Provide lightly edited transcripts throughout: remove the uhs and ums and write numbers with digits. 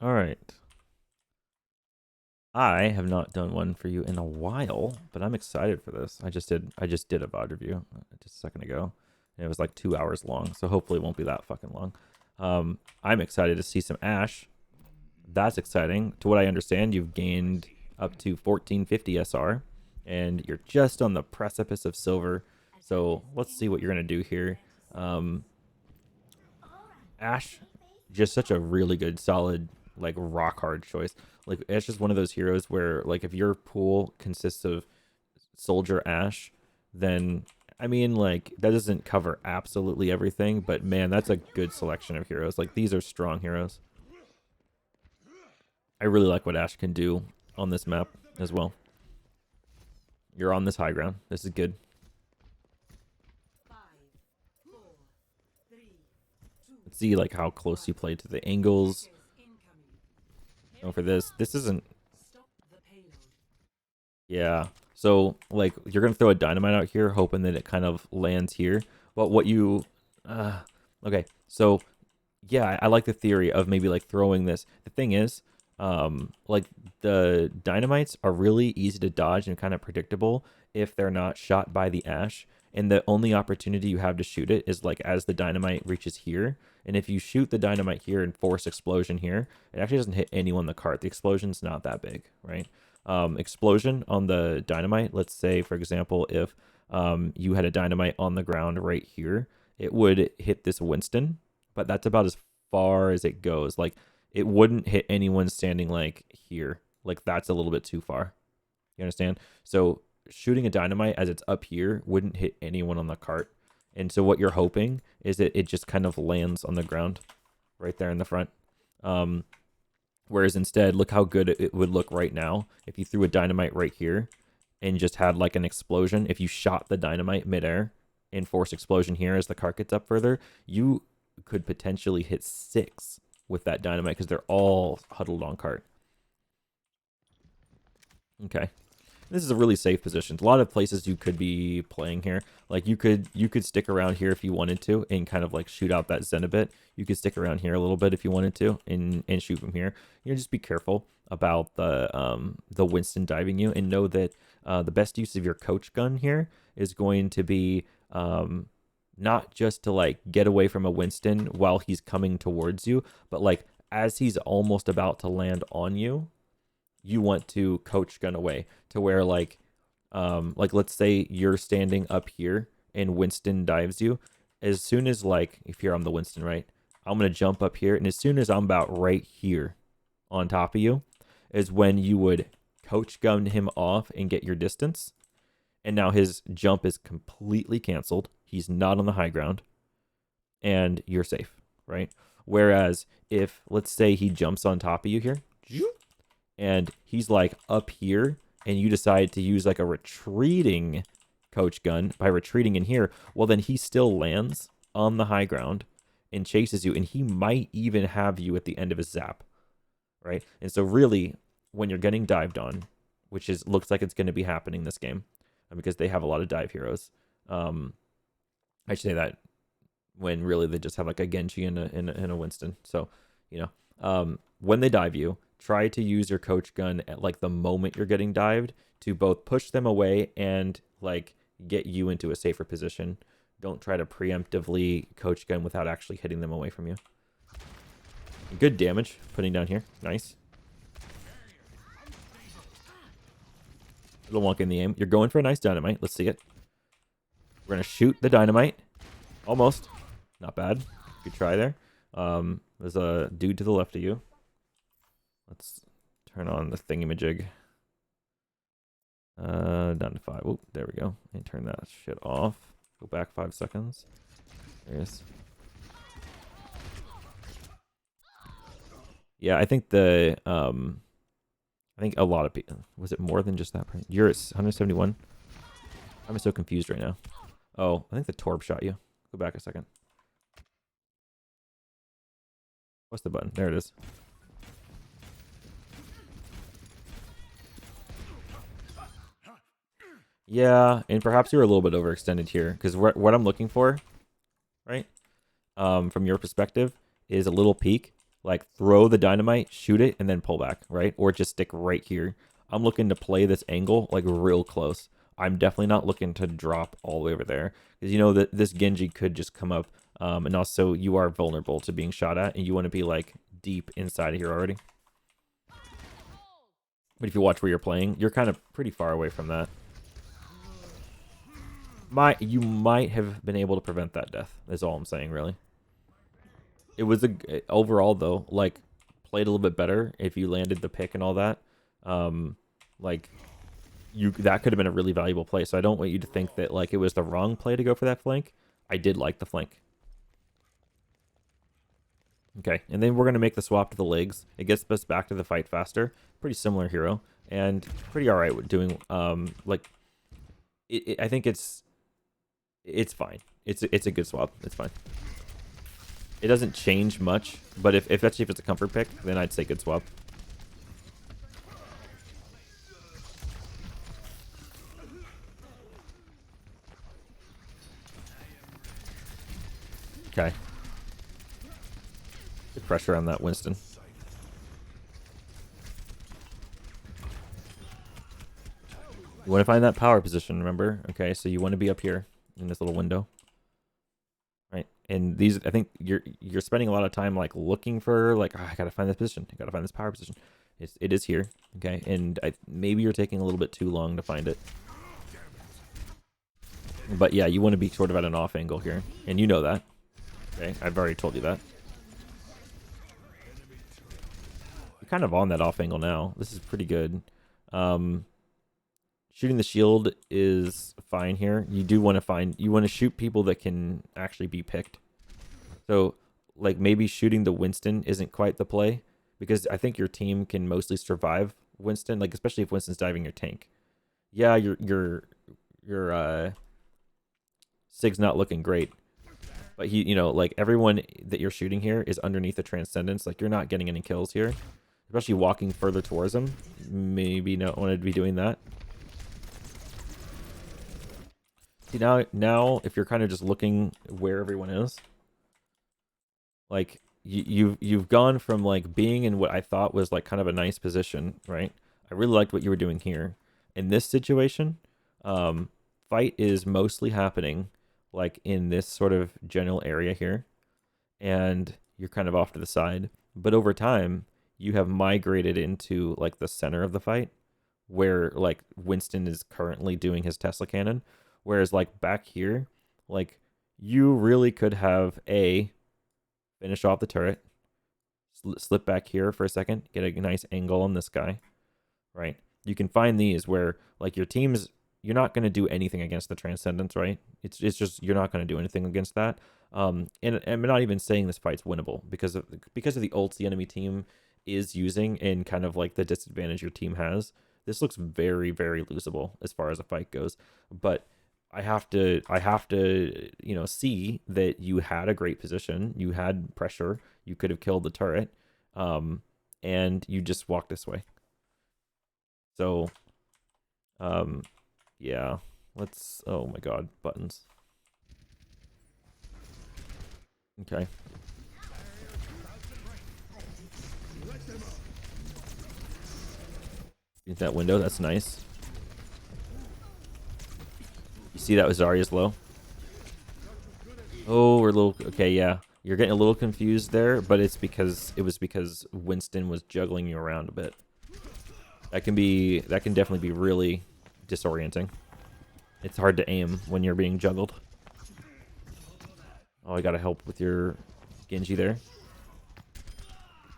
All right. I have not done one for you in a while, but I'm excited for this. I just did a VOD review just a second ago. And it was like 2 hours long, so hopefully it won't be that fucking long. I'm excited to see some Ash. That's exciting. To what I understand, you've gained up to 1450 SR, and you're just on the precipice of silver. So let's see what you're gonna do here. Ash, just such a really good, solid, like rock hard choice. Like Ash is one of those heroes where, like, if your pool consists of Soldier Ash, then I mean, like, that doesn't cover absolutely everything, but man, that's a good selection of heroes. Like, these are strong heroes. I really like what Ash can do on this map as well. You're on this high ground. This is good. Let's see like how close you play to the angles. Oh, for this isn't. Yeah. So like you're gonna throw a dynamite out here, hoping that it kind of lands here. But what you, okay. So yeah, I like the theory of maybe like throwing this. The thing is, like the dynamites are really easy to dodge and kind of predictable if they're not shot by the Ash. And the only opportunity you have to shoot it is like as the dynamite reaches here. And if you shoot the dynamite here and force explosion here, it actually doesn't hit anyone in the cart. The explosion's not that big, right? Explosion on the dynamite, let's say, for example, if you had a dynamite on the ground right here, it would hit this Winston, but that's about as far as it goes. Like, it wouldn't hit anyone standing like here. Like, that's a little bit too far. You understand? So shooting a dynamite as it's up here wouldn't hit anyone on the cart. And so what you're hoping is that it just kind of lands on the ground right there in the front. Whereas instead, look how good it would look right now if you threw a dynamite right here and just had like an explosion. If you shot the dynamite midair and forced explosion here as the cart gets up further, you could potentially hit 6 with that dynamite because they're all huddled on cart. Okay. This is a really safe position. A lot of places you could be playing here. Like you could stick around here if you wanted to and kind of like shoot out that Zen a bit. You could stick around here a little bit if you wanted to and shoot from here. You know, just be careful about the Winston diving you and know that the best use of your coach gun here is going to be not just to like get away from a Winston while he's coming towards you, but like as he's almost about to land on you, you want to coach gun away to where like let's say you're standing up here and Winston dives you. As soon as like if you're on the Winston, right, I'm gonna jump up here, and as soon as I'm about right here on top of you is when you would coach gun him off and get your distance. And now his jump is completely canceled. He's not on the high ground, and you're safe, right? Whereas if let's say he jumps on top of you here, and he's like up here, and you decide to use like a retreating coach gun by retreating in here, well then he still lands on the high ground and chases you, and he might even have you at the end of his zap, right? And so really, when you're getting dived on, which is looks like it's going to be happening this game, because they have a lot of dive heroes. I should say that when really they just have like a Genji and a Winston. So, you know, when they dive you, try to use your coach gun at like the moment you're getting dived to both push them away and like get you into a safer position. Don't try to preemptively coach gun without actually hitting them away from you. Good damage putting down here. Nice. Little wonk in the aim. You're going for a nice dynamite. Let's see it. We're going to shoot the dynamite. Almost. Not bad. Good try there. There's a dude to the left of you. Let's turn on the thingamajig. Down to 5. Oh, there we go. And turn that shit off. Go back 5 seconds. There he is. Yeah, I think I think a lot of people. Was it more than just that price? You're at 171. I'm so confused right now. Oh, I think the Torb shot you. Go back a second. What's the button? There it is. Yeah, and perhaps you're a little bit overextended here, because what I'm looking for, right, from your perspective, is a little peek Like throw the dynamite, shoot it, and then pull back, right? Or just stick right here. I'm looking to play this angle like real close. I'm definitely not looking to drop all the way over there because you know that this Genji could just come up, and also you are vulnerable to being shot at, and you want to be like deep inside of here already. But if you watch where you're playing, you're kind of pretty far away from that. You might have been able to prevent that death. Is all I'm saying, really. It was overall though, like played a little bit better if you landed the pick and all that. Like that could have been a really valuable play. So I don't want you to think that like it was the wrong play to go for that flank. I did like the flank. Okay, and then we're gonna make the swap to the legs. It gets us back to the fight faster. Pretty similar hero and pretty alright with doing like I think it's fine. It's a good swap. It's fine. It doesn't change much, but if especially if it's a comfort pick, then I'd say good swap. Okay. Good pressure on that Winston. You want to find that power position, remember? Okay, so you want to be up here in this little window. Right, and these, I think you're spending a lot of time like looking for like, oh, I gotta find this position, I gotta find this power position. It is here, okay, and maybe you're taking a little bit too long to find it. But yeah, you want to be sort of at an off angle here, and you know that. Okay, I've already told you that. You're kind of on that off angle now. This is pretty good. Shooting the shield is fine here. You do want to shoot people that can actually be picked. So, like, maybe shooting the Winston isn't quite the play, because I think your team can mostly survive Winston, like, especially if Winston's diving your tank. Yeah, your Sig's not looking great, but he, you know, like, everyone that you're shooting here is underneath the Transcendence. Like, you're not getting any kills here, especially walking further towards him. Maybe not want to be doing that. See, now if you're kind of just looking where everyone is, like you've gone from like being in what I thought was like kind of a nice position, right? I really liked what you were doing here. In this situation, fight is mostly happening like in this sort of general area here, and you're kind of off to the side. But over time, you have migrated into like the center of the fight, where like Winston is currently doing his Tesla cannon. Whereas like back here, like you really could have finish off the turret, slip back here for a second, get a nice angle on this guy, right? You can find these where like your team's, you're not going to do anything against the Transcendence, right? It's just you're not going to do anything against that. And I'm not even saying this fight's winnable because of the ults the enemy team is using and kind of like the disadvantage your team has. This looks very, very losable as far as a fight goes, but I have to, you know, see that you had a great position, you had pressure, you could have killed the turret, and you just walked this way. So, yeah, let's, oh my god, buttons. Okay. Get that window, that's nice. You see that was Zarya's low? Oh, we're a little... Okay, yeah. You're getting a little confused there, but it was because Winston was juggling you around a bit. That can definitely be really disorienting. It's hard to aim when you're being juggled. Oh, I gotta help with your Genji there.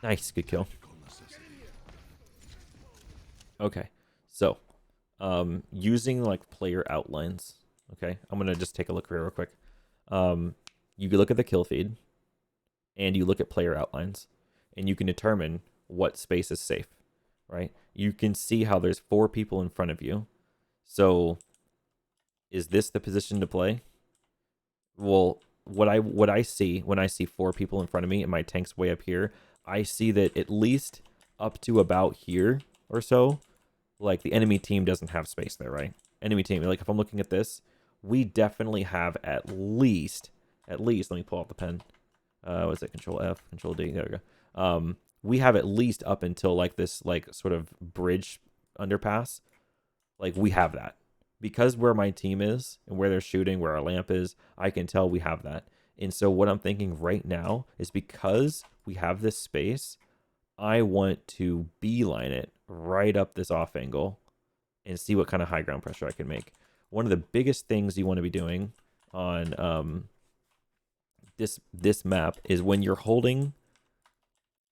Nice, good kill. Okay, so using like player outlines. Okay, I'm gonna just take a look here real quick. You can look at the kill feed, and you look at player outlines, and you can determine what space is safe, right? You can see how there's 4 people in front of you. So, is this the position to play? Well, what I see when I see 4 people in front of me and my tank's way up here, I see that at least up to about here or so, like the enemy team doesn't have space there, right? Enemy team, like if I'm looking at this, we definitely have at least, let me pull out the pen. What's it? Control F, Control D, there we We have at least up until like this like sort of bridge underpass. Like we have that. Because where my team is and where they're shooting, where our lamp is, I can tell we have that. And so what I'm thinking right now is because we have this space, I want to beeline it right up this off angle and see what kind of high ground pressure I can make. One of the biggest things you want to be doing on this map is when you're holding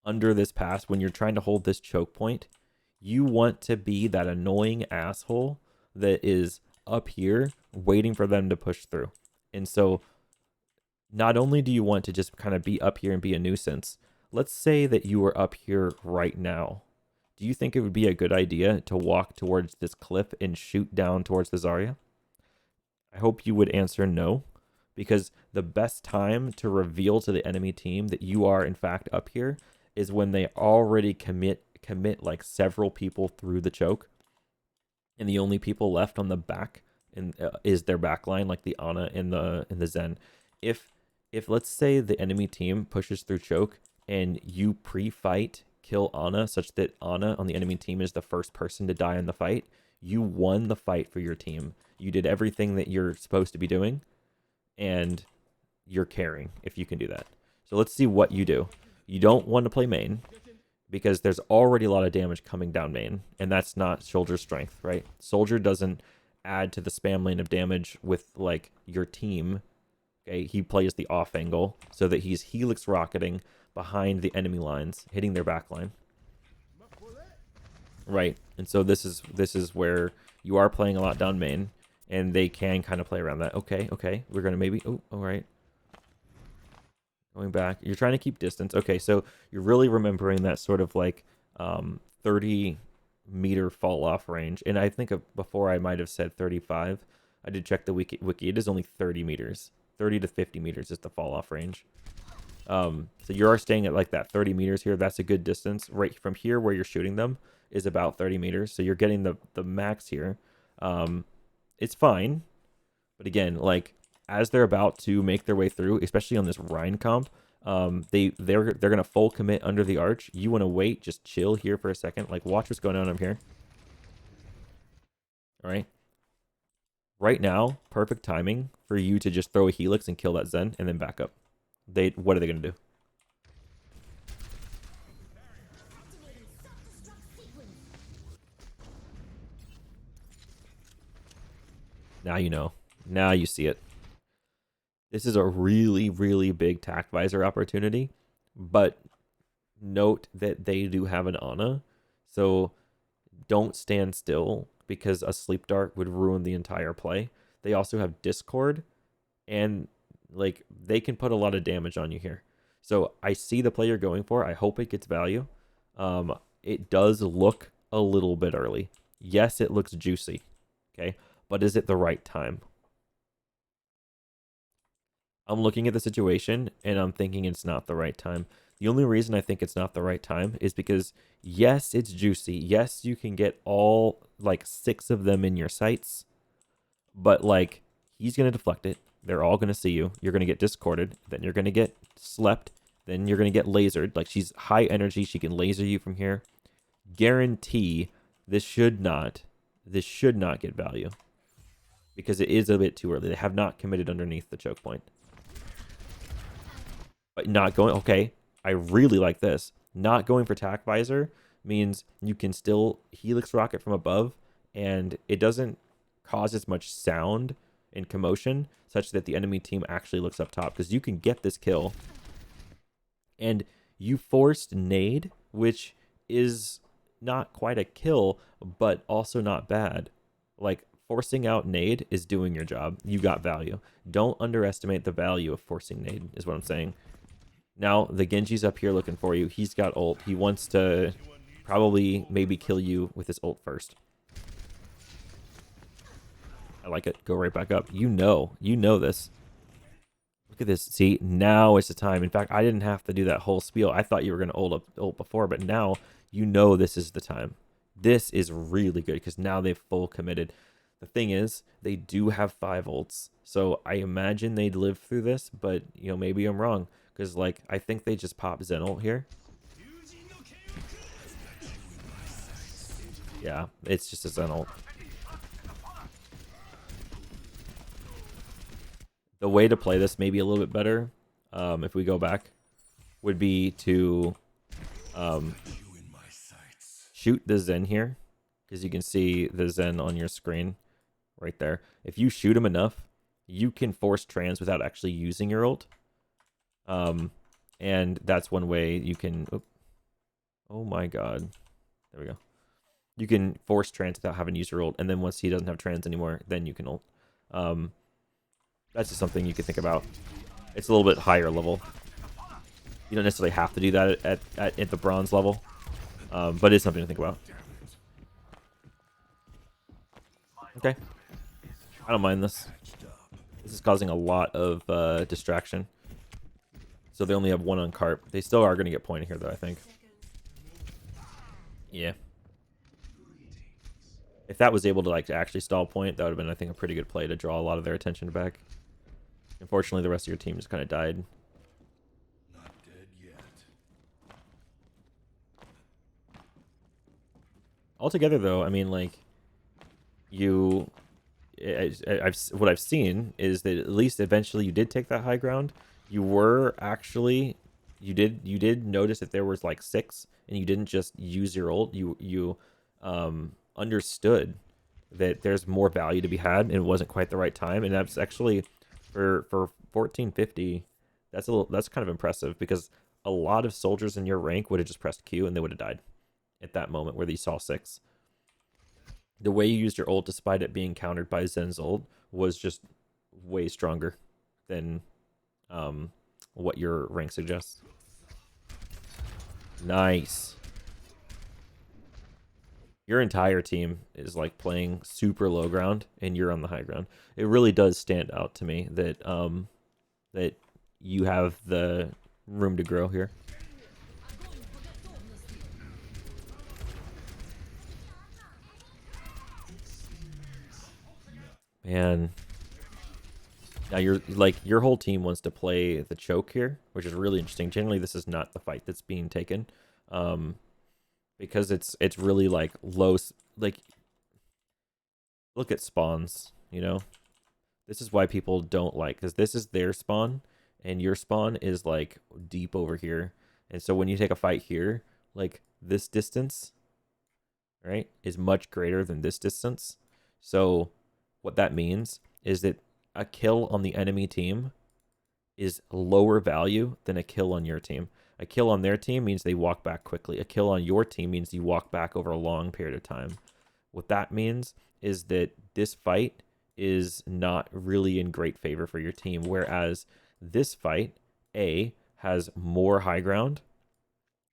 under this pass, when you're trying to hold this choke point, you want to be that annoying asshole that is up here waiting for them to push through. And so not only do you want to just kind of be up here and be a nuisance, let's say that you were up here right now. Do you think it would be a good idea to walk towards this cliff and shoot down towards the Zarya? I hope you would answer no, because the best time to reveal to the enemy team that you are in fact up here is when they already commit like several people through the choke, and the only people left on the back is their back line, like the Ana and the Zen. If let's say the enemy team pushes through choke and you pre-fight kill Ana such that Ana on the enemy team is the first person to die in the fight, you won the fight for your team. You did everything that you're supposed to be doing, and you're carrying if you can do that. So let's see what you do. You don't want to play main because there's already a lot of damage coming down main, and that's not Soldier's strength, right? Soldier doesn't add to the spam lane of damage with like your team. Okay, he plays the off angle so that he's helix rocketing behind the enemy lines, hitting their back line. Right, and so this is where you are playing a lot down main, and they can kind of play around that. Okay, we're gonna maybe. Oh, all right. Going back, you're trying to keep distance. Okay, so you're really remembering that sort of like 30-meter fall off range. And I think before I might have said 35. I did check the wiki. It is only 30 meters. 30 to 50 meters is the fall off range. So you are staying at like that 30 meters here. That's a good distance. Right from here where you're shooting them is about 30 meters. So you're getting the max here. It's fine. But again, like as they're about to make their way through, especially on this Rhine comp, they're gonna full commit under the arch. You want to wait, just chill here for a second. Like watch what's going on up here. All right. Right now, perfect timing for you to just throw a helix and kill that Zen and then back up. What are they gonna do? Now you know. Now you see it. This is a really, really big tack visor opportunity, but note that they do have an Ana, so don't stand still because a sleep dart would ruin the entire play. They also have Discord, and like they can put a lot of damage on you here. So I see the play you're going for. I hope it gets value. It does look a little bit early. Yes, it looks juicy. Okay, but is it the right time? I'm looking at the situation and I'm thinking it's not the right time. The only reason I think it's not the right time is because yes, it's juicy. Yes, you can get all like 6 of them in your sights, but like he's going to deflect it. They're all going to see you. You're going to get discorded. Then you're going to get slept. Then you're going to get lasered. Like she's high energy. She can laser you from here. Guarantee this should not get value because it is a bit too early. They have not committed underneath the choke point. But not going, okay, I really like this. Not going for tack visor means you can still helix rocket from above, and it doesn't cause as much sound and commotion such that the enemy team actually looks up top, because you can get this kill. And you forced nade, which is not quite a kill, but also not bad. Like, forcing out nade is doing your job. You got value. Don't underestimate the value of forcing nade, is what I'm saying. Now, the Genji's up here looking for you. He's got ult. He wants to probably maybe kill you with his ult first. I like it. Go right back up. You know this. Look at this. See, now is the time. In fact, I didn't have to do that whole spiel. I thought you were going to ult before, but now you know this is the time. This is really good because now they've full committed. The thing is, they do have 5 ults, so I imagine they'd live through this, but, you know, maybe I'm wrong. Because, like, I think they just pop Zen ult here. Yeah, it's just a Zen ult. The way to play this maybe a little bit better, if we go back, would be to shoot the Zen here, because you can see the Zen on your screen right there. If you shoot him enough, you can force trans without actually using your ult. And that's one way you can... Oh my god. There we go. You can force trans without having to use your ult, and then once he doesn't have trans anymore, then you can ult. That's just something you can think about. It's a little bit higher level. You don't necessarily have to do that at the bronze level, but it's something to think about. Okay. I don't mind this. This is causing a lot of distraction. So they only have one on carp. They still are going to get pointed here, though, I think. Yeah. If that was able to like actually stall point, that would have been, I think, a pretty good play to draw a lot of their attention back. Unfortunately, the rest of your team just kind of died. Not dead yet. Altogether, though, I mean, like, what I've seen is that at least eventually you did take that high ground. You were actually, you did notice that there was like 6, and you didn't just use your ult. You understood that there's more value to be had, and it wasn't quite the right time. And that's actually for 1450. That's kind of impressive, because a lot of soldiers in your rank would have just pressed Q and they would have died at that moment where they saw 6. The way you used your ult, despite it being countered by Zen's ult, was just way stronger than what your rank suggests. Nice. Your entire team is like playing super low ground, and you're on the high ground. It really does stand out to me that that you have the room to grow here. Man. Now your whole team wants to play the choke here, which is really interesting. Generally, this is not the fight that's being taken, because it's really like low. Like, look at spawns. You know, this is why people don't like, because this is their spawn, and your spawn is like deep over here. And so when you take a fight here, like this distance, right, is much greater than this distance. So what that means is that a kill on the enemy team is lower value than a kill on your team. A kill on their team means they walk back quickly. A kill on your team means you walk back over a long period of time. What that means is that this fight is not really in great favor for your team, whereas this fight, A, has more high ground,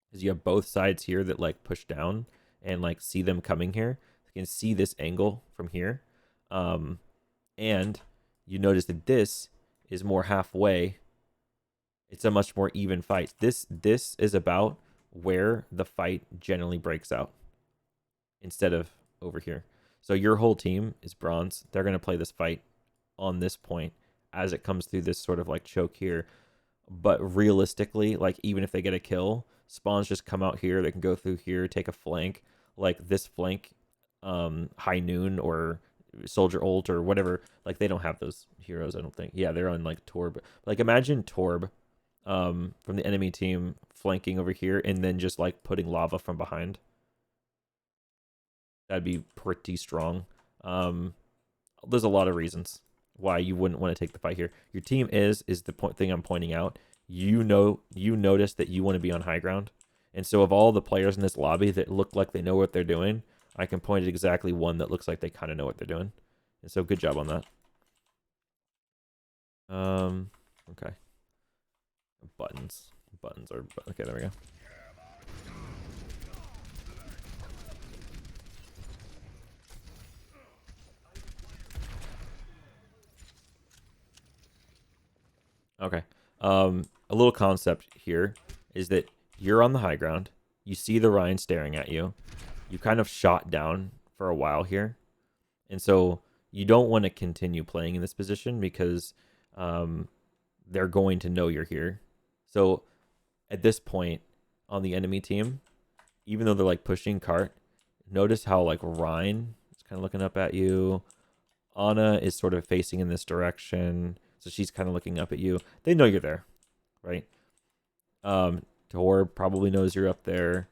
because you have both sides here that like push down and like see them coming here. You can see this angle from here. And you notice that this is more halfway. It's a much more even fight. This is about where the fight generally breaks out, instead of over here. So your whole team is bronze. They're going to play this fight on this point as it comes through this sort of like choke here. But realistically, like, even if they get a kill, spawns just come out here. They can go through here, take a flank. Like this flank, High Noon or Soldier ult or whatever, like they don't have those heroes, I don't think. Yeah, they're on like Torb. Like, imagine Torb from the enemy team flanking over here and then just like putting lava from behind. That'd be pretty strong. There's a lot of reasons why you wouldn't want to take the fight here. Your team is the thing I'm pointing out. You notice that you want to be on high ground, and so of all the players in this lobby that look like they know what they're doing, I can point at exactly one that looks like they kind of know what they're doing. And so good job on that. Okay. Buttons are, okay, there we go. Okay. A little concept here is that you're on the high ground. You see the Rhine staring at you. You kind of shot down for a while here. And so you don't want to continue playing in this position, because they're going to know you're here. So at this point on the enemy team, even though they're like pushing cart, notice how like Rhine is kind of looking up at you. Anna is sort of facing in this direction, so she's kind of looking up at you. They know you're there, right? Tor probably knows you're up there.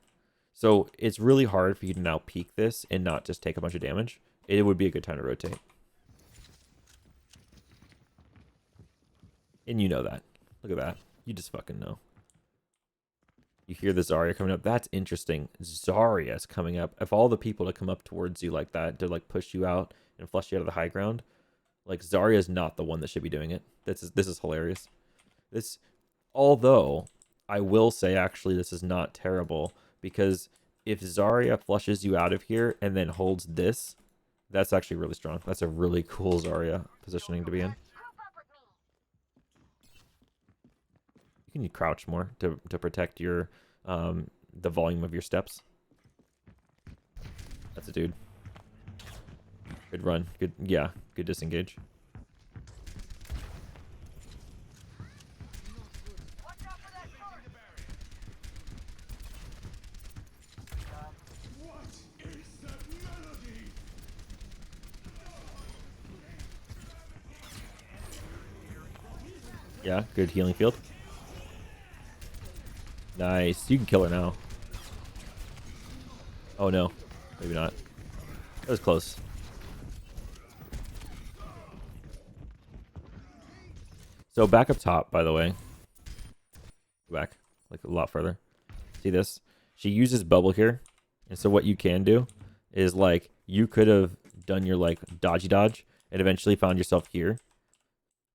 So it's really hard for you to now peek this and not just take a bunch of damage. It would be a good time to rotate. And you know that. Look at that. You just fucking know. You hear the Zarya coming up. That's interesting. Zarya's coming up. If all the people to come up towards you like that to like push you out and flush you out of the high ground, like Zarya's not the one that should be doing it. This is hilarious. Although I will say actually this is not terrible, because if Zarya flushes you out of here and then holds this, that's actually really strong. That's a really cool Zarya positioning to be in. You can crouch more to protect your the volume of your steps. That's a dude. Good run. Good, yeah, good disengage. Yeah, good healing field. Nice. You can kill her now. Oh no. Maybe not. That was close. So back up top, by the way. Go back. Like a lot further. See this? She uses bubble here. And so what you can do is like you could have done your like dodgy dodge and eventually found yourself here.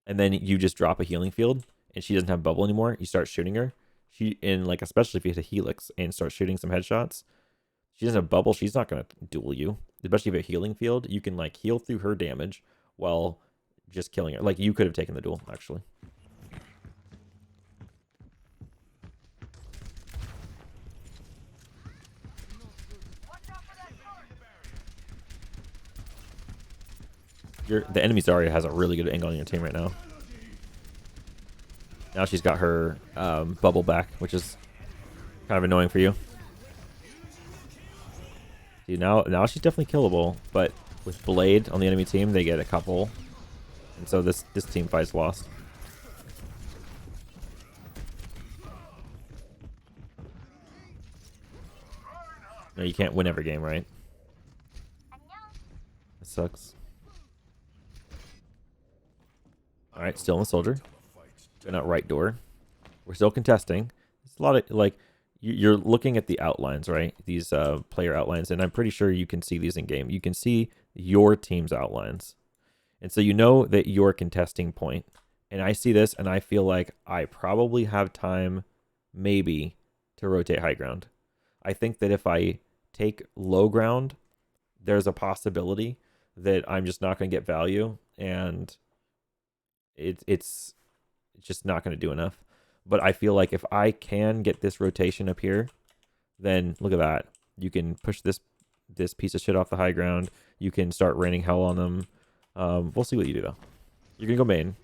And then you just drop a healing field and she doesn't have bubble anymore. You start shooting her. Like especially if you hit a helix and start shooting some headshots, she doesn't have bubble. She's not gonna duel you, especially if you have a healing field. You can like heal through her damage while just killing her. Like you could have taken the duel actually. The enemy Zarya has a really good angle on your team right now. Now she's got her bubble back, which is kind of annoying for you. See, now she's definitely killable, but with Blade on the enemy team, they get a couple. And so this team fight's lost. No, you can't win every game, right? It sucks. Alright, still in the soldier. Going out right door. We're still contesting. It's a lot of, like, you're looking at the outlines, right? These player outlines, and I'm pretty sure you can see these in game. You can see your team's outlines. And so you know that you're contesting point. And I see this, and I feel like I probably have time, maybe, to rotate high ground. I think that if I take low ground, there's a possibility that I'm just not going to get value, and it's just not going to do enough. But I feel like if I can get this rotation up here, then look at that. You can push this piece of shit off the high ground. You can start raining hell on them. We'll see what you do, though. You're going to go main.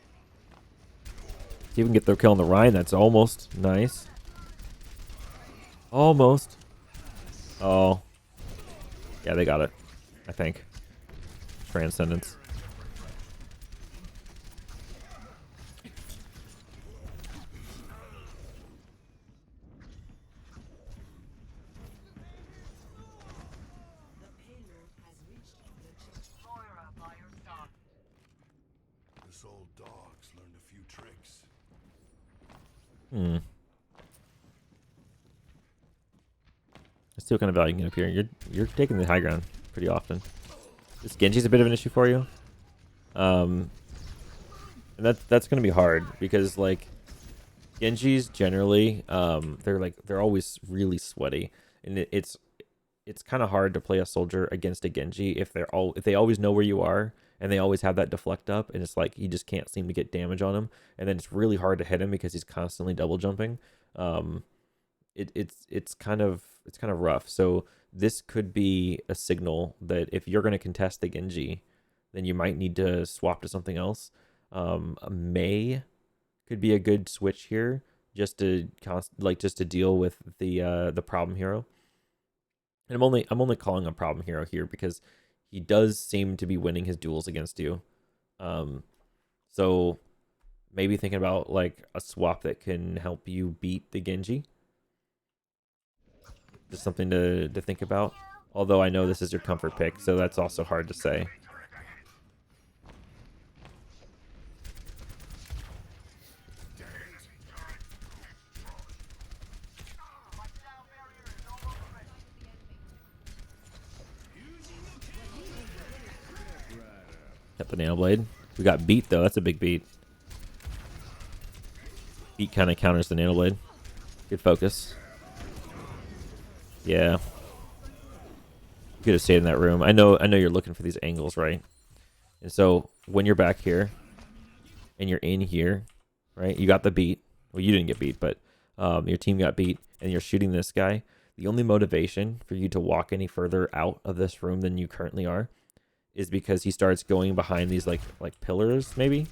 See if we can get their kill on the Rhine. That's almost nice. Almost. Oh. Yeah, they got it. I think. Transcendence. Let's see what kind of value you can get up here. You're taking the high ground pretty often. This Genji's a bit of an issue for you. And that's gonna be hard because like Genjis generally, they're always really sweaty, and it's kind of hard to play a soldier against a Genji if they always know where you are and they always have that deflect up, and it's like you just can't seem to get damage on him, and then it's really hard to hit him because he's constantly double jumping. It's kind of rough. So this could be a signal that if you're going to contest the Genji, then you might need to swap to something else. May could be a good switch here, just to deal with the problem hero. And I'm only calling a problem hero here because he does seem to be winning his duels against you. So maybe thinking about like a swap that can help you beat the Genji. Just something to think about. Although I know this is your comfort pick, so that's also hard to say. Got the Nano Blade. We got beat though. That's a big beat. Beat kind of counters the Nano Blade. Good focus. Yeah. You could have stayed in that room. I know you're looking for these angles, right? And so when you're back here and you're in here, right? You got the beat. Well, you didn't get beat, but your team got beat and you're shooting this guy. The only motivation for you to walk any further out of this room than you currently are is because he starts going behind these like pillars, maybe.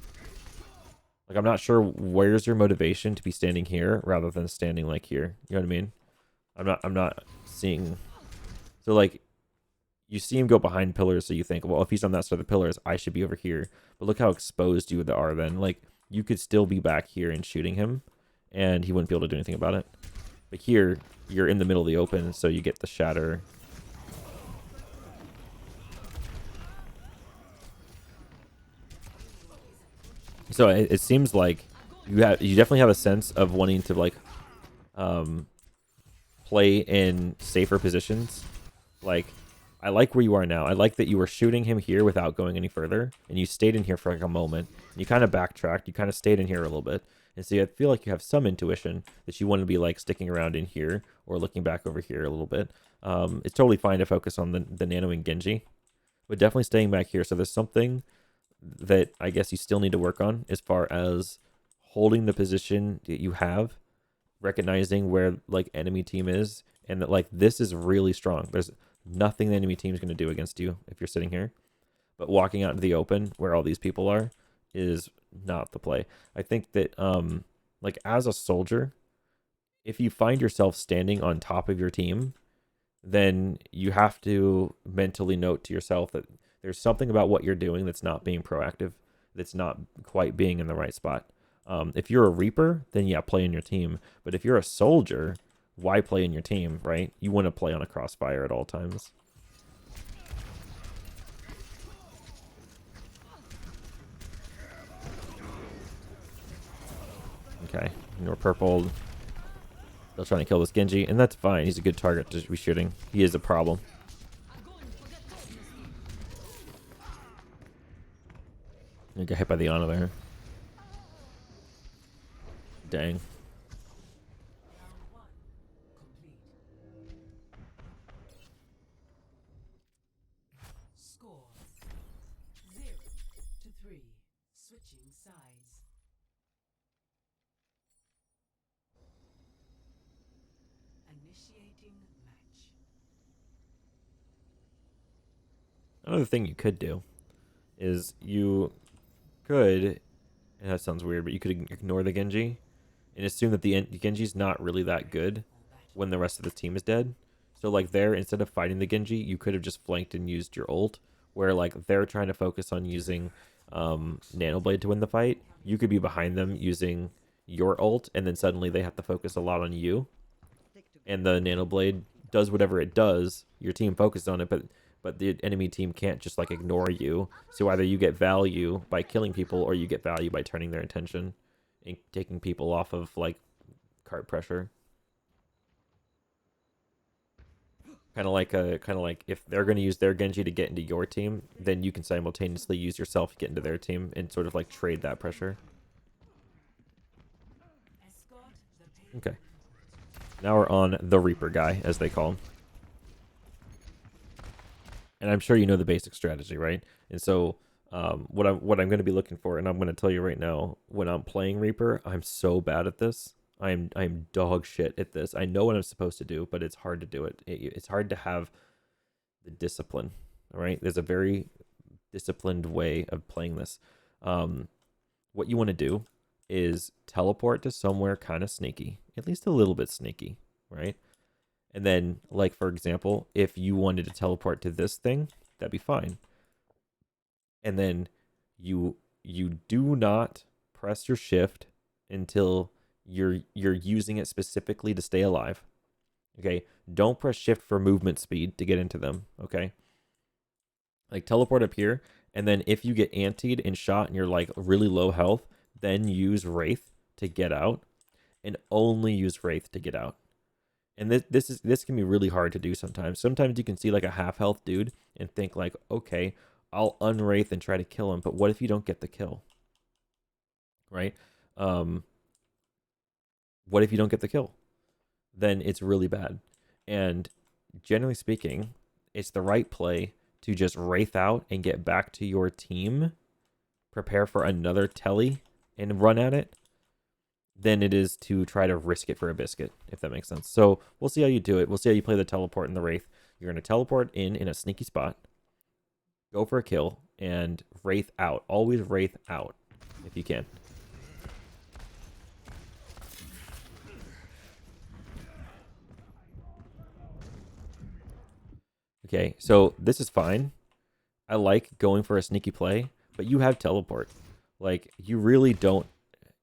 Like, I'm not sure where's your motivation to be standing here rather than standing like here. You know what I mean? I'm not seeing. So like, you see him go behind pillars, so you think, well, if he's on that side of the pillars, I should be over here. But look how exposed you are then. Like, you could still be back here and shooting him, and he wouldn't be able to do anything about it. But here, you're in the middle of the open, so you get the shatter. So it seems like you definitely have a sense of wanting to like play in safer positions. Like, I like where you are now. I like that you were shooting him here without going any further, and you stayed in here for like a moment. And you kind of backtracked. You kind of stayed in here a little bit, and so I feel like you have some intuition that you want to be like sticking around in here or looking back over here a little bit. It's totally fine to focus on the Nano and Genji, but definitely staying back here. So there's something that I guess you still need to work on as far as holding the position that you have, recognizing where like enemy team is, and that like this is really strong. There's nothing the enemy team is going to do against you if you're sitting here. But walking out into the open where all these people are is not the play. I think that like as a soldier, if you find yourself standing on top of your team, then you have to mentally note to yourself that there's something about what you're doing that's not being proactive, that's not quite being in the right spot. If you're a Reaper, then yeah, play in your team. But if you're a soldier, why play in your team, right? You want to play on a crossfire at all times. Okay, you're purple. Still trying to kill this Genji, and that's fine. He's a good target to be shooting. He is a problem. You get hit by the Ana there. Dang. Score 0-3. Switching sides. Initiating match. Another thing you could do is you could, and that sounds weird, but you could ignore the Genji and assume that the Genji's not really that good when the rest of the team is dead. So like there, instead of fighting the Genji, you could have just flanked and used your ult, where like they're trying to focus on using Nano Blade to win the fight. You could be behind them using your ult, and then suddenly they have to focus a lot on you. And the Nano Blade does whatever it does. Your team focused on it, but the enemy team can't just like ignore you. So either you get value by killing people, or you get value by turning their attention and taking people off of like cart pressure. Kind of like if they're going to use their Genji to get into your team, then you can simultaneously use yourself to get into their team and sort of like trade that pressure. Okay. Now we're on the Reaper guy, as they call him. And I'm sure you know the basic strategy, right? And so what I'm going to be looking for, and I'm going to tell you right now, when I'm playing Reaper, I'm so bad at this. I'm dog shit at this. I know what I'm supposed to do, but it's hard to do it. It's hard to have the discipline. All right, there's a very disciplined way of playing this. What you want to do is teleport to somewhere kind of sneaky, at least a little bit sneaky, right? And then, like, for example, if you wanted to teleport to this thing, that'd be fine. And then you do not press your shift until you're using it specifically to stay alive. Okay? Don't press shift for movement speed to get into them, okay? Like, teleport up here, and then if you get antied and shot and you're like really low health, then use Wraith to get out, and only use Wraith to get out. And this can be really hard to do sometimes. Sometimes you can see like a half health dude and think like, okay, I'll unwraith and try to kill him. But what if you don't get the kill? Right? What if you don't get the kill? Then it's really bad. And generally speaking, it's the right play to just wraith out and get back to your team, prepare for another telly and run at it, than it is to try to risk it for a biscuit, if that makes sense. So we'll see how you do it. We'll see how you play the teleport and the wraith. You're going to teleport in a sneaky spot, go for a kill, and wraith out. Always wraith out if you can. Okay, so this is fine. I like going for a sneaky play, but you have teleport. Like, you really don't.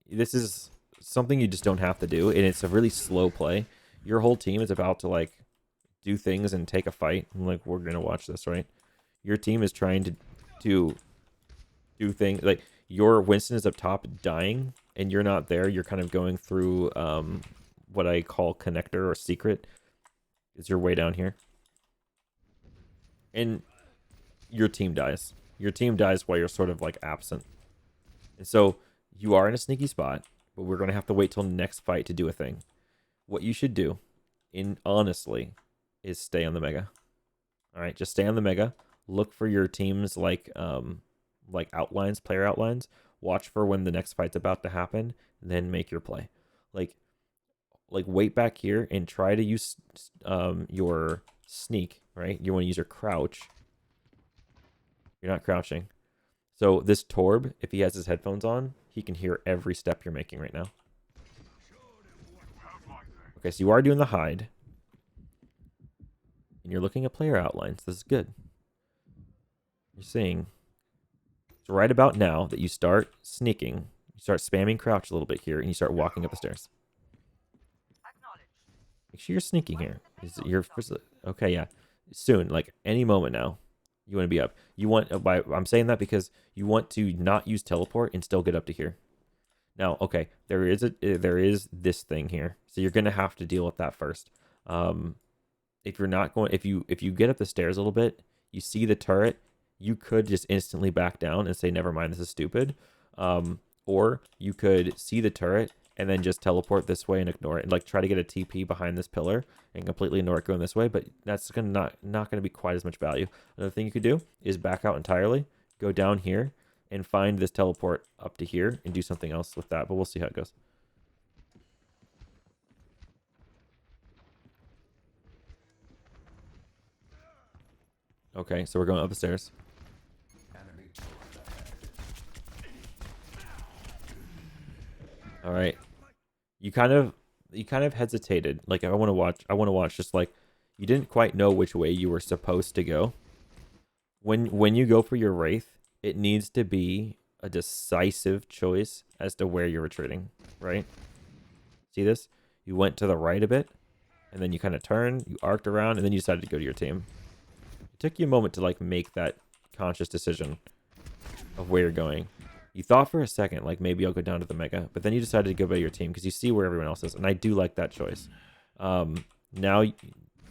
This is something you just don't have to do, and it's a really slow play. Your whole team is about to like do things and take a fight. I'm like, we're gonna watch this, right? Your team is trying to do things like your Winston is up top dying, and you're not there. You're kind of going through what I call connector or secret. Is your way down here, and your team dies. Your team dies while you're sort of like absent, and so you are in a sneaky spot. But we're going to have to wait till next fight to do a thing. What you should do, honestly, is stay on the Mega. All right, just stay on the Mega. Look for your team's like outlines, player outlines. Watch for when the next fight's about to happen, and then make your play. Like wait back here and try to use your sneak. Right, you want to use your crouch. You're not crouching. So this Torb, if he has his headphones on, he can hear every step you're making right now. Okay, so you are doing the hide. And you're looking at player outlines. This is good. You're seeing it's right about now that you start sneaking. You start spamming crouch a little bit here, and you start walking up the stairs. Make sure you're sneaking here. Okay, yeah. Soon, like any moment now. You want to be up. You want. I'm saying that because you want to not use teleport and still get up to here. Now, okay, there is this thing here, so you're gonna have to deal with that first. If you're not going, if you get up the stairs a little bit, you see the turret, you could just instantly back down and say, never mind, this is stupid. Or you could see the turret and then just teleport this way and ignore it, and like try to get a TP behind this pillar and completely ignore it going this way, but that's gonna not gonna be quite as much value. Another thing you could do is back out entirely, go down here, and find this teleport up to here and do something else with that, but we'll see how it goes. Okay, so we're going up the stairs. All right. You kind of hesitated. Like, I want to watch just like you didn't quite know which way you were supposed to go. When you go for your wraith, it needs to be a decisive choice as to where you're retreating, right? See this? You went to the right a bit, and then you kind of turned, you arced around, and then you decided to go to your team. It took you a moment to like make that conscious decision of where you're going. You thought for a second, like, maybe I'll go down to the Mega, but then you decided to go by your team because you see where everyone else is, and I do like that choice. Now,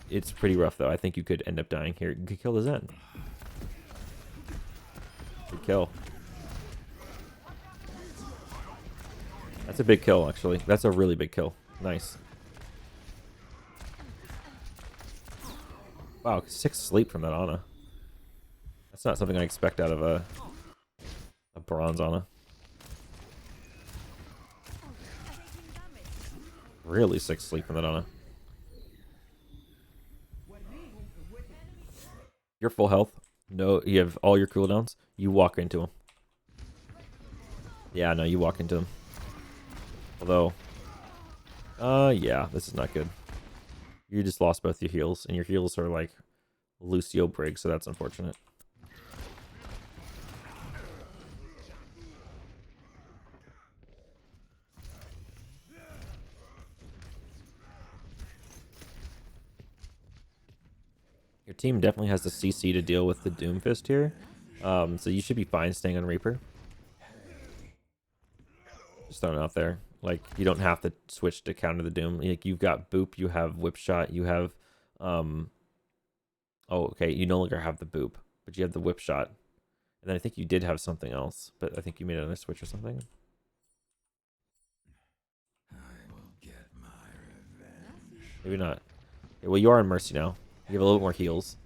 it's pretty rough, though. I think you could end up dying here. You could kill the Zen. Good kill. That's a big kill, actually. That's a really big kill. Nice. Wow, 6 sleep from that Ana. That's not something I expect out of a bronze Ana. Really 6 sleep from that Ana. You're full health. No, you have all your cooldowns. You walk into him. Yeah, no, you walk into him. Although, yeah, this is not good. You just lost both your heals, and your heals are like Lucio Briggs, so that's unfortunate. Your team definitely has the CC to deal with the Doomfist here, so you should be fine staying on Reaper. Just throwing it out there. Like, you don't have to switch to counter the Doom. Like, you've got Boop, you have Whip Shot, you have, oh, okay, you no longer have the Boop, but you have the Whip Shot. And then I think you did have something else, but I think you made another switch or something. Maybe not. Okay, well, you are in Mercy now. You have a little bit more heals.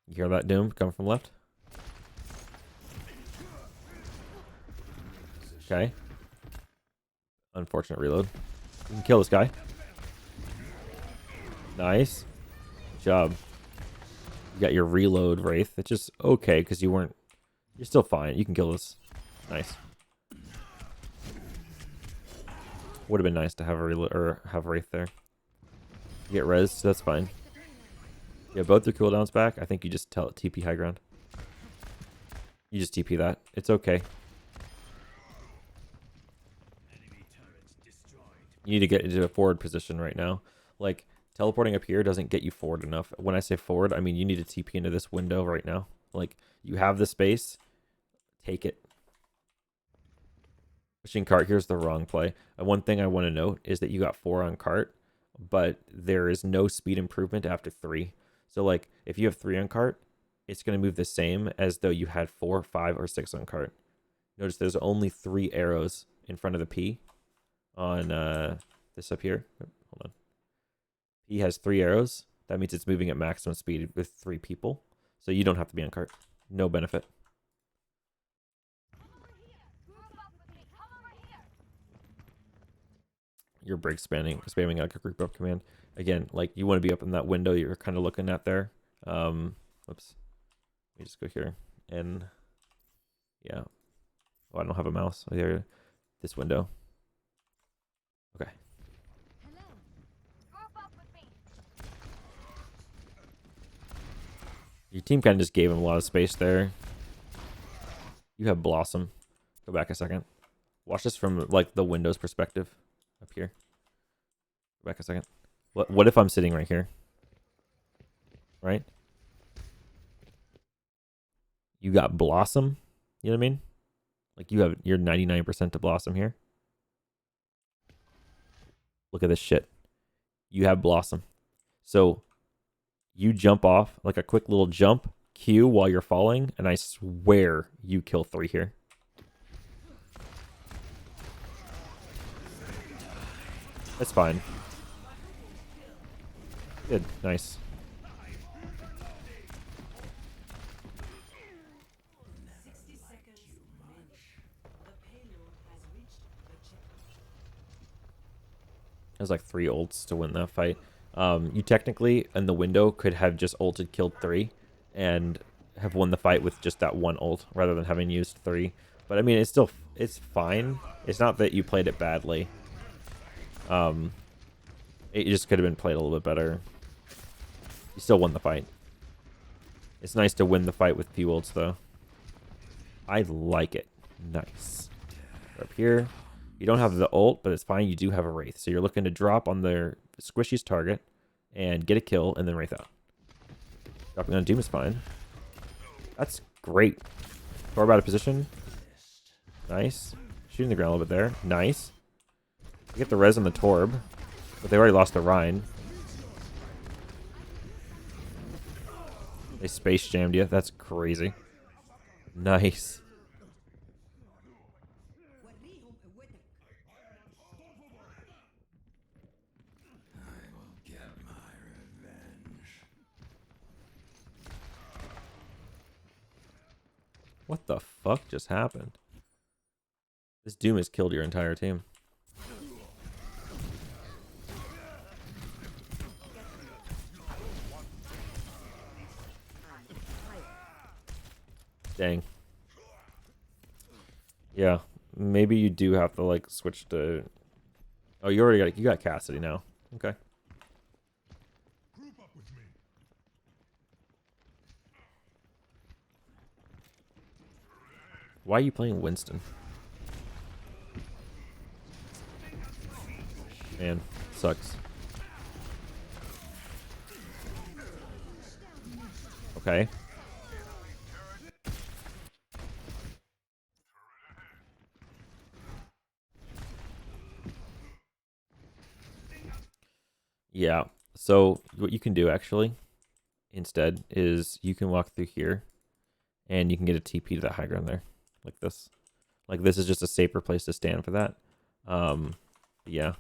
You hear that Doom coming from left? Okay. Unfortunate reload. You can kill this guy. Nice. Good job. You got your reload Wraith. It's just okay because you weren't. You're still fine. You can kill this. Nice. Would have been nice to have a reload or have Wraith there. You get res, so that's fine. Yeah, both your cooldowns back. I think you just tell it TP high ground. You just TP that. It's okay. You need to get into a forward position right now. Like, teleporting up here doesn't get you forward enough. When I say forward, I mean you need to TP into this window right now. Like, you have the space. Take it. Pushing cart here is the wrong play. One thing I want to note is that you got 4 on cart, but there is no speed improvement after 3. So, like, if you have 3 on cart, it's going to move the same as though you had 4, 5, or 6 on cart. Notice there's only 3 arrows in front of the P on this up here. Hold on. P has 3 arrows. That means it's moving at maximum speed with 3 people. So you don't have to be on cart. No benefit. Your break spamming like a group up command. Again, like you want to be up in that window you're kind of looking at there. Oops. Let me just go here. And yeah. Oh, I don't have a mouse. Oh, there. This window. Okay. Your team kind of just gave him a lot of space there. You have Blossom. Go back a second. Watch this from like the window's perspective. Up here. Go back a second. What if I'm sitting right here? Right? You got Blossom. You know what I mean? Like you're 99% to Blossom here. Look at this shit. You have Blossom. So you jump off like a quick little jump Q while you're falling, and I swear you kill 3 here. That's fine. Good. Nice. There's like 3 ults to win that fight. You technically in the window could have just ulted, killed 3, and have won the fight with just that 1 ult rather than having used 3. But I mean, it's fine. It's not that you played it badly. It just could have been played a little bit better. You still won the fight. It's nice to win the fight with few ults though. I like it. Nice. Up here. You don't have the ult, but it's fine. You do have a Wraith. So you're looking to drop on their squishy's target and get a kill and then Wraith out. Dropping on Doom is fine. That's great. Torb out of position. Nice. Shooting the ground a little bit there. Nice. You get the res on the Torb, but they already lost the Rhine. They space jammed you. That's crazy. Nice. What the fuck just happened? This Doom has killed your entire team. Dang. Yeah, maybe you do have to like switch to. Oh, you got Cassidy now. Okay. Why are you playing Winston? Man, sucks. Okay. Yeah. So what you can do actually instead is you can walk through here and you can get a TP to that high ground there. Like this. Like this is just a safer place to stand for that. Yeah.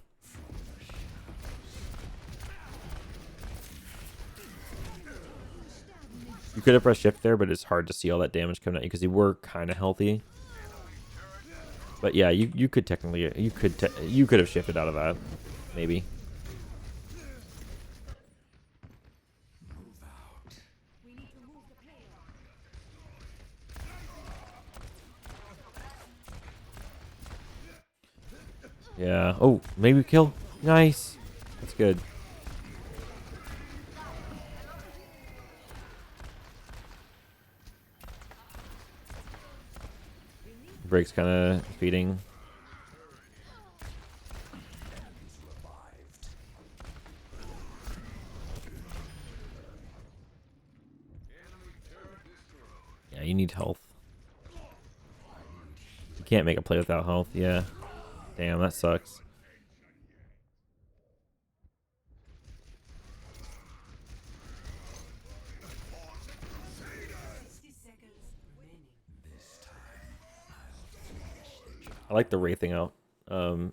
You could have pressed shift there, but it's hard to see all that damage coming at you because you were kind of healthy. But yeah, you could technically you could have shifted out of that, maybe. Yeah. Oh, maybe kill. Nice. That's good. Break's kind of feeding. Yeah, you need health. You can't make a play without health. Yeah. Damn, that sucks. I like the wraithing out. So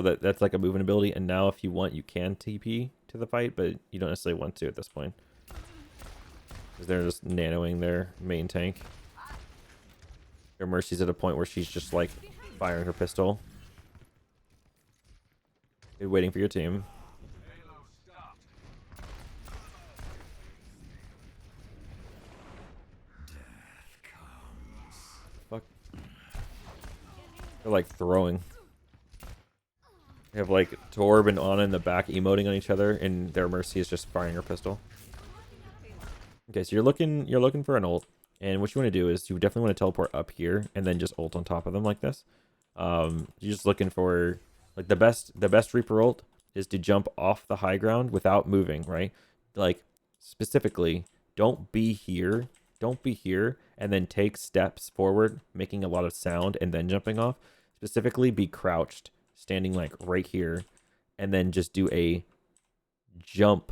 that's like a movement ability, and now if you want, you can TP to the fight, but you don't necessarily want to at this point. Because they're just nanoing their main tank. Their Mercy's at a point where she's just like firing her pistol. You're waiting for your team. Fuck. They're like throwing. They have like Torb and Ana in the back emoting on each other, and their Mercy is just firing her pistol. Okay, so you're looking for an ult, and what you want to do is you definitely want to teleport up here and then just ult on top of them like this. You're just looking for like the best Reaper ult is to jump off the high ground without moving, right? Like specifically, don't be here, and then take steps forward, making a lot of sound, and then jumping off. Specifically, be crouched, standing like right here, and then just do a jump,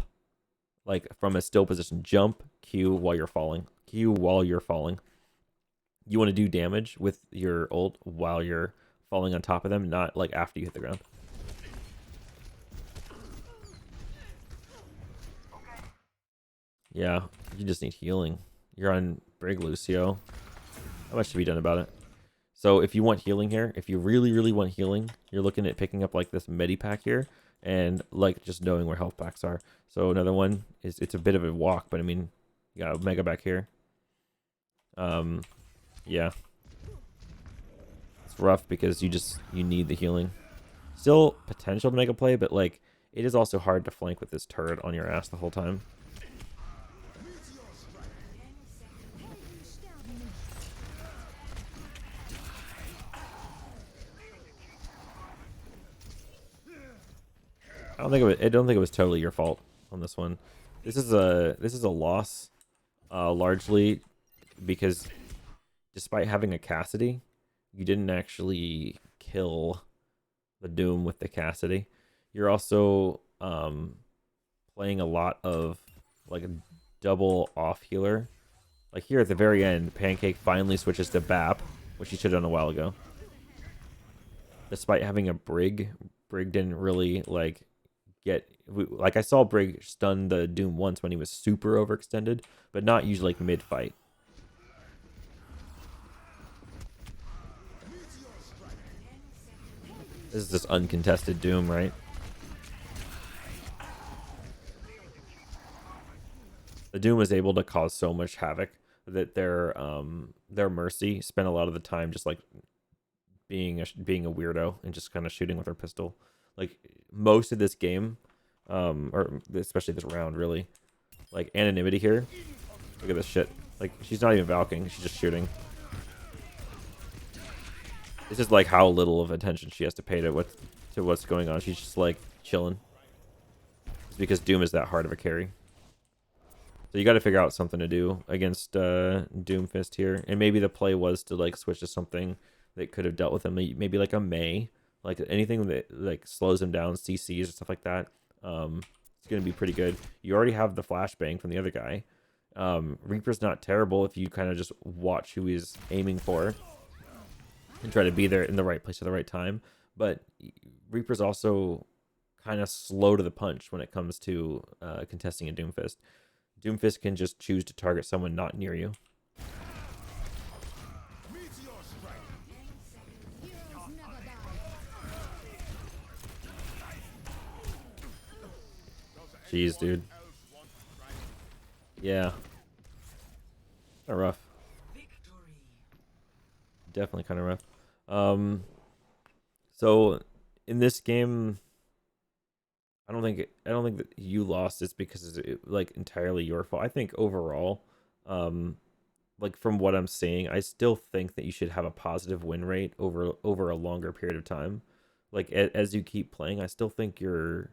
like from a still position. Jump, Q while you're falling. Q while you're falling. You want to do damage with your ult while you're falling on top of them, not like after you hit the ground. Yeah, you just need healing. You're on Brig, Lucio. How much to be done about it? So if you want healing here, if you really, really want healing, you're looking at picking up like this medi pack here and like just knowing where health packs are. So another one is, it's a bit of a walk, but I mean, you got a mega back here. Yeah. It's rough because you need the healing. Still potential to make a play, but like it is also hard to flank with this turret on your ass the whole time. I don't think it was totally your fault on this one. This is a loss, largely because despite having a Cassidy, you didn't actually kill the Doom with the Cassidy. You're also playing a lot of like a double off healer. Like here at the very end, Pancake finally switches to BAP, which he should have done a while ago. Despite having a Brig didn't really like like I saw Brig stun the Doom once when he was super overextended, but not usually like mid fight. This is this uncontested Doom, right? The Doom was able to cause so much havoc that their Mercy spent a lot of the time just like being a weirdo and just kind of shooting with her pistol. Like most of this game, or especially this round, really, like anonymity here. Look at this shit. Like she's not even valking; she's just shooting. This is like how little of attention she has to pay to what's going on. She's just like chilling. It's because Doom is that hard of a carry. So you got to figure out something to do against Doomfist here, and maybe the play was to like switch to something that could have dealt with him, maybe like a May, like anything that like slows him down, CCs or stuff like that. It's gonna be pretty good. You already have the flashbang from the other guy. Reaper's not terrible if you kind of just watch who he's aiming for and try to be there in the right place at the right time. But Reaper's also kind of slow to the punch when it comes to contesting a Doomfist. Doomfist can just choose to target someone not near you. Jeez, dude. Yeah. Kind of rough. Victory. Definitely kind of rough. So in this game, I don't think that you lost is because it's like entirely your fault. I think overall, like from what I'm seeing, I still think that you should have a positive win rate over a longer period of time. Like as you keep playing, I still think you're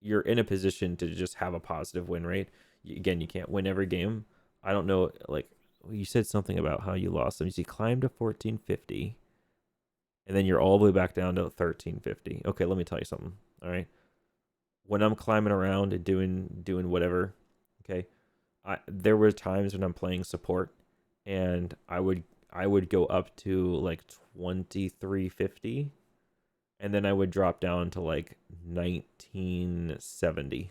in a position to just have a positive win rate. Again, you can't win every game. I don't know, like you said something about how you lost them. You climbed to 1450, and then you're all the way back down to 1350. Okay, let me tell you something. All right, when I'm climbing around and doing whatever, okay, there were times when I'm playing support, and I would go up to like 2350, and then I would drop down to like 1970.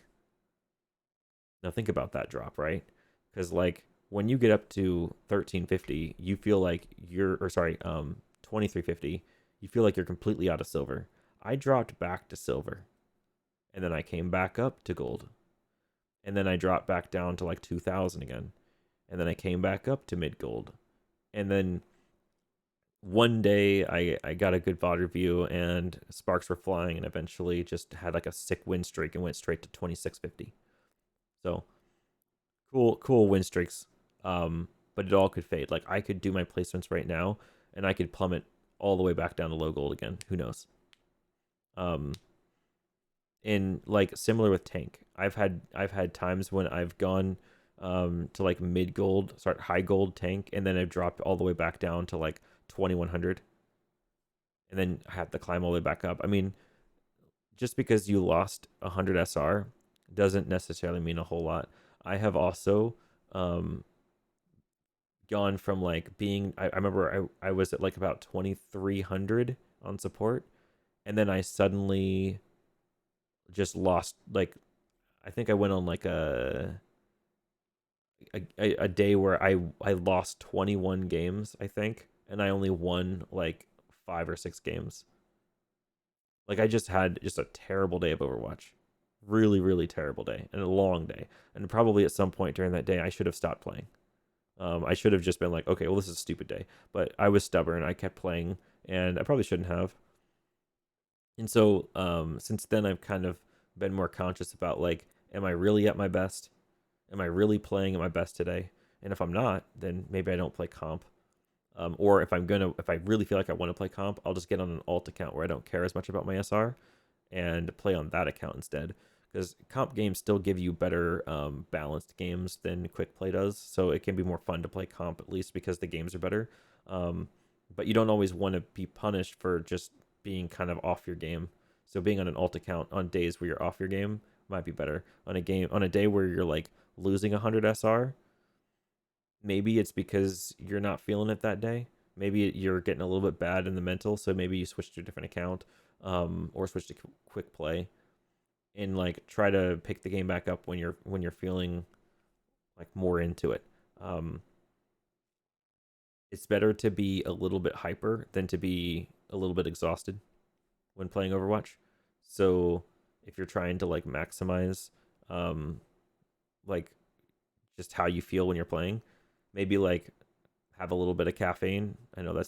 Now think about that drop, right? Because like when you get up to 1350, you feel like 2350, you feel like you're completely out of silver. I dropped back to silver, and then I came back up to gold, and then I dropped back down to like 2000 again, and then I came back up to mid gold, and then one day I got a good VOD review and sparks were flying, and eventually just had like a sick win streak and went straight to 2650. So cool win streaks. But it all could fade. Like I could do my placements right now and I could plummet all the way back down to low gold again. Who knows? In like similar with tank, I've had times when I've gone to like mid gold, high gold tank, and then I've dropped all the way back down to like 2100, and then I have to climb all the way back up. I mean, just because you lost 100 SR doesn't necessarily mean a whole lot. I have also gone from like being I remember I was at like about 2300 on support, and then I suddenly just lost, like I think I went on like a day where I lost 21 games, I think, and I only won like 5 or 6 games. Like I just had just a terrible day of Overwatch. Really terrible day and a long day. And probably at some point during that day I should have stopped playing. I should have just been like, okay, well this is a stupid day. But I was stubborn. I kept playing and I probably shouldn't have. And so since then I've kind of been more conscious about like, am I really at my best? Am I really playing at my best today? And if I'm not, then maybe I don't play comp. Or if I really feel like I want to play comp, I'll just get on an alt account where I don't care as much about my SR and play on that account instead. Because comp games still give you better balanced games than quick play does, so it can be more fun to play comp at least because the games are better. But you don't always want to be punished for just being kind of off your game. So being on an alt account on days where you're off your game might be better. On a day where you're like losing 100 SR, maybe it's because you're not feeling it that day. Maybe you're getting a little bit bad in the mental, so maybe you switch to a different account, or switch to quick play, and like try to pick the game back up when you're feeling like more into it. It's better to be a little bit hyper than to be a little bit exhausted when playing Overwatch. So if you're trying to like maximize like just how you feel when you're playing, maybe like have a little bit of caffeine. I know that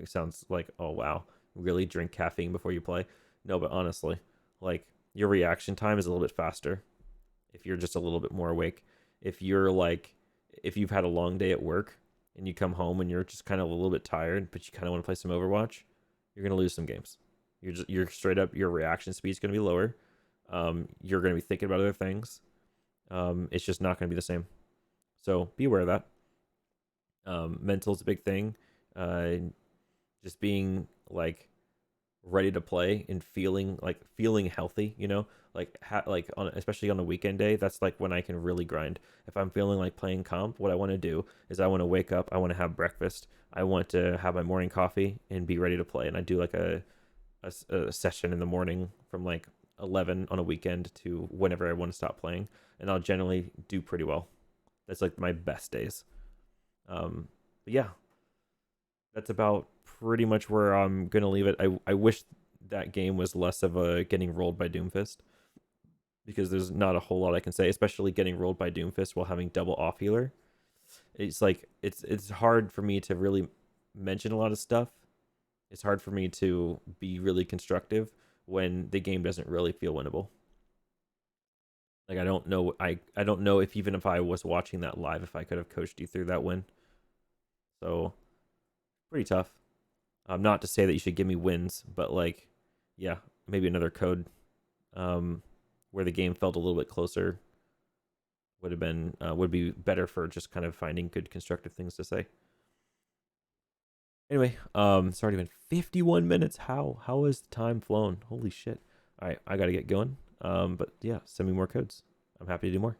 sounds like, oh wow, really drink caffeine before you play. No, but honestly, like your reaction time is a little bit faster if you're just a little bit more awake. If you're like if you've had a long day at work and you come home and you're just kind of a little bit tired, but you kind of want to play some Overwatch, you're gonna lose some games. You're straight up your reaction speed is gonna be lower. You're gonna be thinking about other things. It's just not gonna be the same. So be aware of that. Mental's a big thing. Just being like ready to play and feeling healthy, like on especially on a weekend day, that's like when I can really grind. If I'm feeling like playing comp, what I want to do is I want to wake up, I want to have breakfast, I want to have my morning coffee and be ready to play. And I do like a session in the morning from like 11 on a weekend to whenever I want to stop playing, and I'll generally do pretty well. That's like my best days. But yeah, that's about pretty much where I'm gonna leave it. I wish that game was less of a getting rolled by Doomfist, because there's not a whole lot I can say, especially getting rolled by Doomfist while having double off healer. It's like it's hard for me to really mention a lot of stuff. It's hard for me to be really constructive when the game doesn't really feel winnable. Like I don't know if even if I was watching that live, if I could have coached you through that win. So pretty tough. Not to say that you should give me wins, but like, yeah, maybe another code where the game felt a little bit closer would be better for just kind of finding good constructive things to say. Anyway, it's already been 51 minutes. How has the time flown? Holy shit. All right, I got to get going. But yeah, send me more codes. I'm happy to do more.